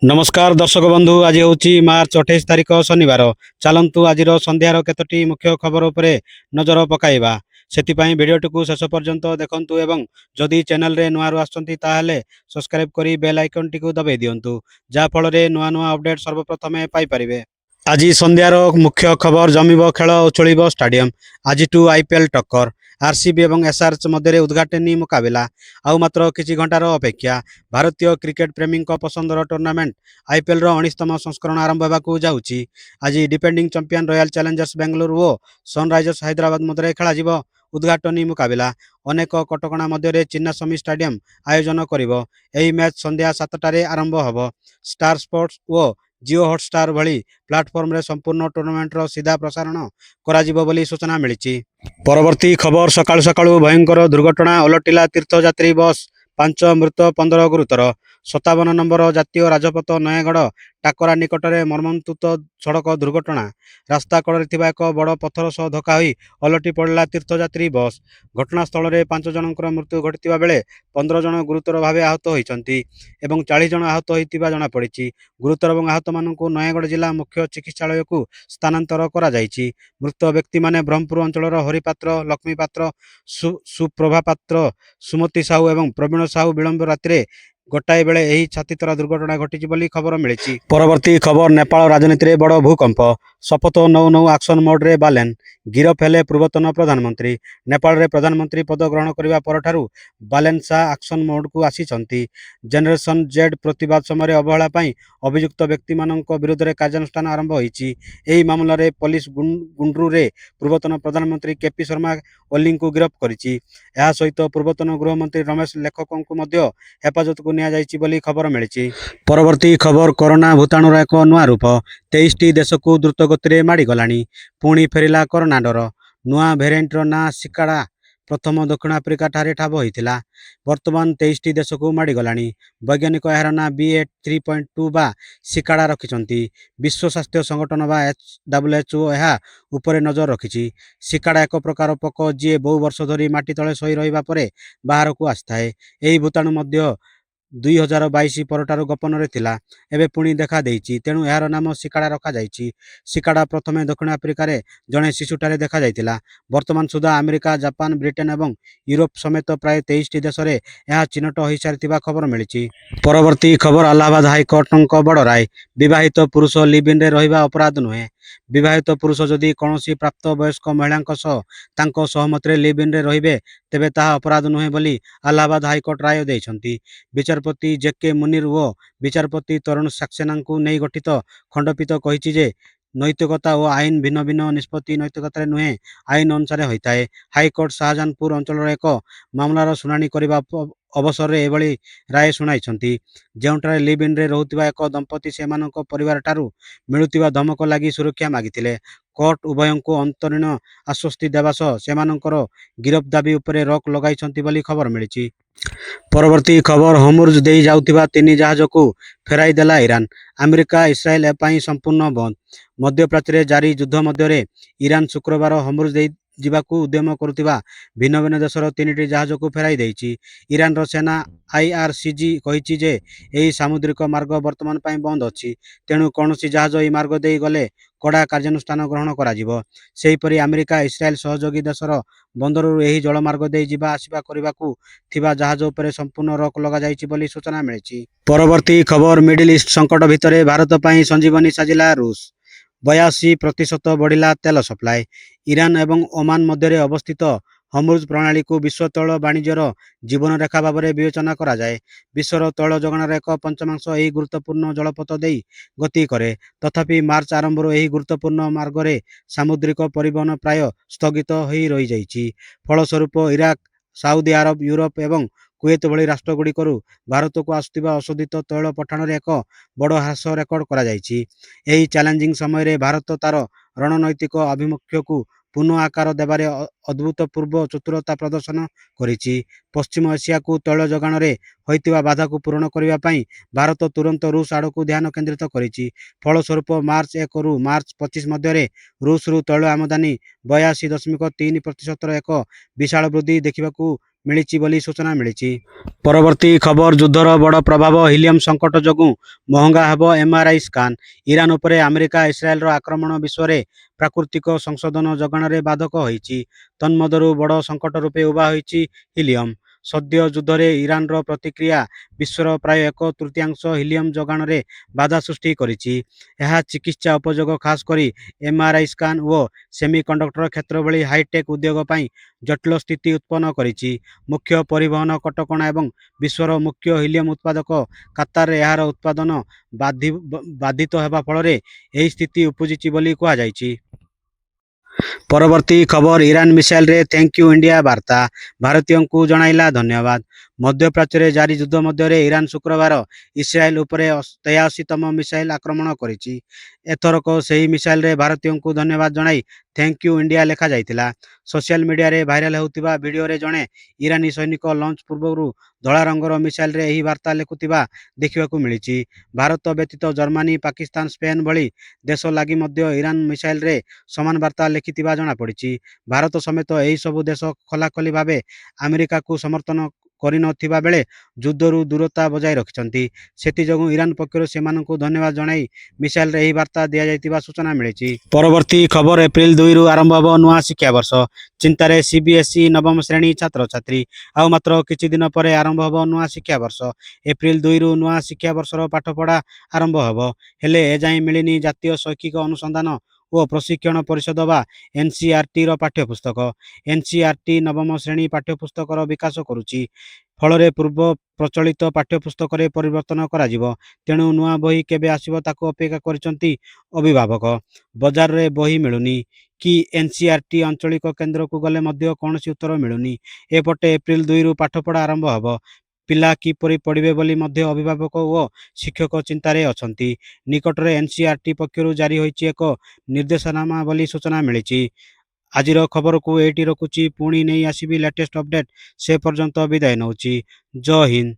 नमस्कार दर्शक बंधु आज हूँ मार्च 28 तारिख शनिवार। चलतु आज संध्यार केतोटी मुख्य खबर उपरे नजर पकाइबा। सेतिपाई भिडियोटी को शेष पर्यंत देखंतु एवं जदि चैनल रे नुआ आसुचंती ताहाले सब्सक्राइब करी बेल आइकन टी को दबाई दियंतु जा फल रे नुआ नुआ अपडेट सर्वप्रथमे पाई परिबे। आज संध्यार मुख्य खबर जमिब खेल उछुलिब स्टाडियम। आज आईपीएल टक्कर आरसीबी और एसआरएच मध्य उद्घाटनी मुकाबला आउ मात्र किछि घंटार अपेक्षा। भारतीय क्रिकेट प्रेमी पसंदर टूर्नामेंट आईपीएल 19तम संस्करण आरंभ होगाकू जाउछि। आज defending champion royal Challengers Bengaluru और सनराइजर्स हैदराबाद मध्य खेल उद्घाटनी मुकाबला। अनेक कटकणा मध्य चिन्नास्वामी स्टाडियम आयोजन करिवो। एही मैच संध्या 7टारे आरंभ होब। स्टार स्पोर्ट्स और जियो हॉटस्टार भली प्लाटफॉर्म रे संपूर्ण टूर्नामेंट रो सीधा प्रसारण कराजिबो बोली सूचना मिलिछि। परवर्ती खबर सकाळु सकाळु भयंकर दुर्घटना ओलटिला तीर्थयात्री बस 5 मृत 15 गुरुतर। 57 नंबर जातीय राजपथ नयागढ़ टाकरा निकट में मर्मन्तुत सड़क दुर्घटना। रास्ता कड़े थिबा एक बड़ पत्थर सह धक्का होई ओलटि पड़ला तीर्थयात्री बस। घटनास्थल में 5 जनकर मृत्यु घटितिबा बेले 15 जन गुरुतर भाव आहत होइछन्ति एवं 40 जन आहत होइतिबा जणा पड़िछि। गुरुतर और आहत मानकु नयागढ़ जिला मुख्य चिकित्सालय को स्थानांतर करा जाइछि। मृत व्यक्ति माने ब्रह्मपुर अंचलर हरिपात्र, लक्ष्मी पात्र, सुप्रभा पात्र, सुमति साहू एवं प्रवीण साहू विलंब रात्रि गोटाए बेले यही छातीतरा दुर्घटना घटी बोली खबर मिली। परवर्ती खबर नेपाल राजनीति में बड़ भूकंप। शपथ नौ नौ एक्शन मोड रे बालेन गिरफ हेले पूर्वतन प्रधानमंत्री। नेपाल रे प्रधानमंत्री पद ग्रहण करने परठारु बालेन शाह एक्शन मोड को आसीचंती। जेनरेशन जेड प्रतिवाद समय अवहेला पाई अभियुक्त व्यक्ति मानक विरुद्ध रे कार्यानुष्ठान आरंभ होईछि। एही मामला रे पुलिस गुंड्रू रे पूर्वतन प्रधानमंत्री केपी शर्मा ओली को गिरफ करिछि। एहा सहित पूर्वतन गृहमंत्री रमेश लेखकों को मध्य हेफाजत को निया जाइछि बोली खबर मिली। परवर्ती खबर कोरोना भूताणुर एक नुआ रूप 23टी देश को द्रुत गति माड़ी गलानी। पुणी फेरिला कोरोना डर। नुआ भेरिएंटर ना सिकाड़ा प्रथम दक्षिण आफ्रिका ठारे ठाब होइथिला। वर्तमान 23टी देश को माड़ी गलानी। वैज्ञानिक यार ना BA.3.2 बा सिकाड़ा रखिछंती। विश्व स्वास्थ्य संगठन बा WHO यह उपरे नजर रखिछि। सिकाड़ा एक प्रकार पोक जी बहु वर्ष धरी माटी तले सही रहिबा परे बाहर को आस्थाए। एही भूताणु मध्य 2022 परठारु गोपन थिला एबे पुणी देखा देइछि। तेणु यार नाम सिकाड़ा रखा जाइछि। सिकाड़ा प्रथमे दक्षिण आफ्रिका रे जणे शिशुठारे देखा जाइतिला। वर्तमान सुधा अमेरिका, जापान, ब्रिटेन एवं यूरोप समेत प्राय 23टी देश रे यह चिन्हट होई सारिथिबा खबर मिलिछि। परवर्ती खबर इलाहाबाद हाईकोर्टଙ୍କ बड़ राय। विवाहित पुरुष लिव इन रे रहिबा अपराध नुहे। विवाहित पुरुष जदि कौनसी प्राप्त वयस्क महिला तांको सहमत रे लिव इन रे रहिबे तेबे ताहा अपराध नुहे बोली इलाहाबाद हाईकोर्ट राय देइछन्ति। विचारपति जेके मुनीर व विचारपति तरुण सक्सेना को नहीं गठित खंडपीठ कहिछि जे नैतिकता और आईन भिन्न भिन्न निष्पत्ति नैतिकता नुहे आईन अनुसार होता है। हाईकोर्ट शाहजहानपुर अंचल एक मामलार शुणाणी करने अवसर में एभली राय शुणाइछन्ति। जेउठारे लिव इन रे रहुतिबा एक दंपति सेमानक परिवार ठारू मिलुतिबा धमक लागि सुरक्षा मागिथिले। कोर्ट उभयों को अंतरीण आश्वस्ति देवा सह सेमानकर गिरफ दाबी उपरे रोक लगाइछन्ति बोली खबर मिलिछि। परवर्ती खबर हमुर्ज दे जाउतिबा 3 जहाज को फेराई देला ईरान। अमेरिका इस्राएल एपाई संपूर्ण बंद। मध्यप्राच्य जारी युद्ध मध्य ईरान शुक्रवार हमुर्ज दे जिबाकू उद्यम करुतिबा भिन्न भिन्न देशर 3टी जहाज को फेराई देइछि। ईरान रो सेना IRCG कहिछि जे एही सामुद्रिक मार्ग वर्तमान पाई बंद अछि। तेणु कौनसी जहाज एही मार्ग दे गले कड़ा कार्यानुष्ठान ग्रहण कराजिबो। सेहीपरि अमेरिका इस्राएल सहयोगी देशर बंदररू एही जलमार्ग दे जिबा आसिबा करिबाकू थिबा जहाज उपरे संपूर्ण रोक लगा जाइछि बोली सूचना मिलिछि। परवर्ती खबर मिडिल ईस्ट संकट भितरे भारत पाई संजीवनी साजिला रूस। 82% बढ़िला तेल सप्लाई। ईरान एवं ओमान मध्य अवस्थित हमुर्ज प्रणाली को विश्व तैल वाणिज्यर जीवन रेखा भाव में विवेचना करा जाए। विश्वर तैल जोगाणर एक पंचमांश यही गुरुत्वपूर्ण जलपथ दे गति करे। तथापि मार्च आरंभ यही गुरुत्वपूर्ण मार्ग में सामुद्रिक परिवहन प्राय स्थगित हो रही जाइछि। फलस्वरूप इराक, साउदी आरब, यूरोप एवं कुवेत भली राष्ट्रगुड़िकरू भारत को आसुथिबा अशोधित तैल पठाण एक बड़ ह्रास रेकर्ड करा जाइछि। एही चैलेंजिंग समय रे भारत तार रणनैतिक आभिमुख्य को पुनः आकार देबारे अद्भुतपूर्व चतुरता प्रदर्शन करिछि। पश्चिम एशिया को तैल जोगाण रे होइतिबा बाधा को पूरण करिबा पई भारत तुरंत रूस आड़ को ध्यान केंद्रित करिछि। फलस्वरूप मार्च 1 रु मार्च 25 मध्य रूस रु तैल आमदानी 82.3% एक विशाल वृद्धि देखा ମିଳିଛି ବୋଲି ସୂଚନା ମିଳିଛି। ପରବର୍ତ୍ତୀ ଖବର ଯୁଦ୍ଧର ବଡ଼ ପ୍ରଭାବ ହିଲିୟମ୍ ସଂକଟ ଯୋଗୁଁ ମହଙ୍ଗା ହେବ ଏମ୍ଆର୍ଆଇ ସ୍କାନ। ଇରାନ ଉପରେ ଆମେରିକା ଇସ୍ରାଏଲର ଆକ୍ରମଣ ବିଶ୍ୱରେ ପ୍ରାକୃତିକ ସଂଶୋଧନ ଯୋଗାଣରେ ବାଧକ ହୋଇଛି। ତନ୍ମଧ୍ୟରୁ ବଡ଼ ସଂକଟ ରୂପେ ଉଭା ହୋଇଛି ହିଲିୟମ୍। ସଦ୍ୟ ଯୁଦ୍ଧରେ ଇରାନର ପ୍ରତିକ୍ରିୟା ବିଶ୍ୱର ପ୍ରାୟ 1/3 ହିଲିୟମ୍ ଯୋଗାଣରେ ବାଧା ସୃଷ୍ଟି କରିଛି। ଏହା ଚିକିତ୍ସା ଉପଯୋଗ ଖାସ କରି ଏମ୍ଆର୍ଆଇ ସ୍କାନ ଓ ସେମିକଣ୍ଡକ୍ଟର କ୍ଷେତ୍ର ଭଳି ହାଇଟେକ୍ ଉଦ୍ୟୋଗ ପାଇଁ ଜଟିଳ ସ୍ଥିତି ଉତ୍ପନ୍ନ କରିଛି। ମୁଖ୍ୟ ପରିବହନ କଟକଣା ଏବଂ ବିଶ୍ୱର ମୁଖ୍ୟ ହିଲିୟମ୍ ଉତ୍ପାଦକ କାତାରରେ ଏହାର ଉତ୍ପାଦନ ବାଧିତ ହେବା ଫଳରେ ଏହି ସ୍ଥିତି ଉପୁଜିଛି ବୋଲି କୁହାଯାଇଛି। ପରବର୍ତ୍ତୀ ଖବର ଇରାନ ମିସାଇଲରେ ଥ୍ୟାଙ୍କ ୟୁ ଇଣ୍ଡିଆ ବାର୍ତ୍ତା, ଭାରତୀୟଙ୍କୁ ଜଣାଇଲା ଧନ୍ୟବାଦ। ମଧ୍ୟପ୍ରାଚ୍ୟରେ ଜାରି ଯୁଦ୍ଧ ମଧ୍ୟରେ ଇରାନ ଶୁକ୍ରବାର ଇସ୍ରାଏଲ ଉପରେ 83ତମ ମିସାଇଲ ଆକ୍ରମଣ କରିଛି। ଏଥରକ ସେହି ମିସାଇଲରେ ଭାରତୀୟଙ୍କୁ ଧନ୍ୟବାଦ ଜଣାଇ ଥ୍ୟାଙ୍କ ୟୁ ଇଣ୍ଡିଆ ଲେଖାଯାଇଥିଲା। ସୋସିଆଲ ମିଡିଆରେ ଭାଇରାଲ ହେଉଥିବା ଭିଡିଓରେ ଜଣେ ଇରାନୀ ସୈନିକ ଲଞ୍ଚ ପୂର୍ବରୁ ଧଳା ରଙ୍ଗର ମିସାଇଲରେ ଏହି ବାର୍ତ୍ତା ଲେଖୁଥିବା ଦେଖିବାକୁ ମିଳିଛି। ଭାରତ ବ୍ୟତୀତ ଜର୍ମାନୀ, ପାକିସ୍ତାନ, ସ୍ପେନ୍ ଭଳି ଦେଶ ଲାଗି ମଧ୍ୟ ଇରାନ ମିସାଇଲରେ ସମାନ ବାର୍ତ୍ତା ଲେଖିଥିବା ଜଣାପଡ଼ିଛି। ଭାରତ ସମେତ ଏହି ସବୁ ଦେଶ ଖୋଲାଖୋଲି ଭାବେ ଆମେରିକାକୁ ସମର୍ଥନ କରିନଥିବା ବେଳେ ଯୁଦ୍ଧରୁ ଦୂରତା ବଜାୟ ରଖିଛନ୍ତି। ସେଥିଯୋଗୁଁ ଇରାନ ପକ୍ଷରୁ ସେମାନଙ୍କୁ ଧନ୍ୟବାଦ ଜଣାଇ ମିସାଇଲରେ ଏହି ବାର୍ତ୍ତା ଦିଆଯାଇଥିବା ସୂଚନା ମିଳିଛି। ପରବର୍ତ୍ତୀ ଖବର ଏପ୍ରିଲ 2ରୁ ଆରମ୍ଭ ହେବ ନୂଆ ଶିକ୍ଷାବର୍ଷ। ଚିନ୍ତାରେ ସିବିଏସ୍ଇ ନବମ ଶ୍ରେଣୀ ଛାତ୍ରଛାତ୍ରୀ। ଆଉ ମାତ୍ର କିଛି ଦିନ ପରେ ଆରମ୍ଭ ହେବ ନୂଆ ଶିକ୍ଷାବର୍ଷ। ଏପ୍ରିଲ 2ରୁ ନୂଆ ଶିକ୍ଷାବର୍ଷର ପାଠପଢ଼ା ଆରମ୍ଭ ହେବ। ହେଲେ ଏଯାଏଁ ମିଳିନି ଜାତୀୟ ଶୈକ୍ଷିକ ଅନୁସନ୍ଧାନ ଓ ପ୍ରଶିକ୍ଷଣ ପରିଷଦ ବା ଏନ୍ସିଆର୍ଟିର ପାଠ୍ୟପୁସ୍ତକ। ଏନ୍ସିଆର୍ଟି ନବମ ଶ୍ରେଣୀ ପାଠ୍ୟପୁସ୍ତକର ବିକାଶ କରୁଛି। ଫଳରେ ପୂର୍ବ ପ୍ରଚଳିତ ପାଠ୍ୟପୁସ୍ତକରେ ପରିବର୍ତ୍ତନ କରାଯିବ। ତେଣୁ ନୂଆ ବହି କେବେ ଆସିବ ତାକୁ ଅପେକ୍ଷା କରିଛନ୍ତି ଅଭିଭାବକ। ବଜାରରେ ବହି ମିଳୁନି କି ଏନ୍ସିଆର୍ଟି ଆଞ୍ଚଳିକ କେନ୍ଦ୍ରକୁ ଗଲେ ମଧ୍ୟ କୌଣସି ଉତ୍ତର ମିଳୁନି। ଏପଟେ ଏପ୍ରିଲ 2ରୁ ପାଠପଢ଼ା ଆରମ୍ଭ ହେବ। ପିଲା କିପରି ପଢ଼ିବେ ବୋଲି ମଧ୍ୟ ଅଭିଭାବକ ଓ ଶିକ୍ଷକ ଚିନ୍ତାରେ ଅଛନ୍ତି। ନିକଟରେ ଏନ୍ସିଆର୍ଟି ପକ୍ଷରୁ ଜାରି ହୋଇଛି ଏକ ନିର୍ଦ୍ଦେଶନାମା ବୋଲି ସୂଚନା ମିଳିଛି। ଆଜିର ଖବରକୁ ଏଇଠି ରଖୁଛି। ପୁଣି ନେଇ ଆସିବି ଲେଟେଷ୍ଟ ଅପଡେଟ୍। ସେ ପର୍ଯ୍ୟନ୍ତ ବିଦାୟ ନେଉଛି। ଜୟ ହିନ୍ଦ।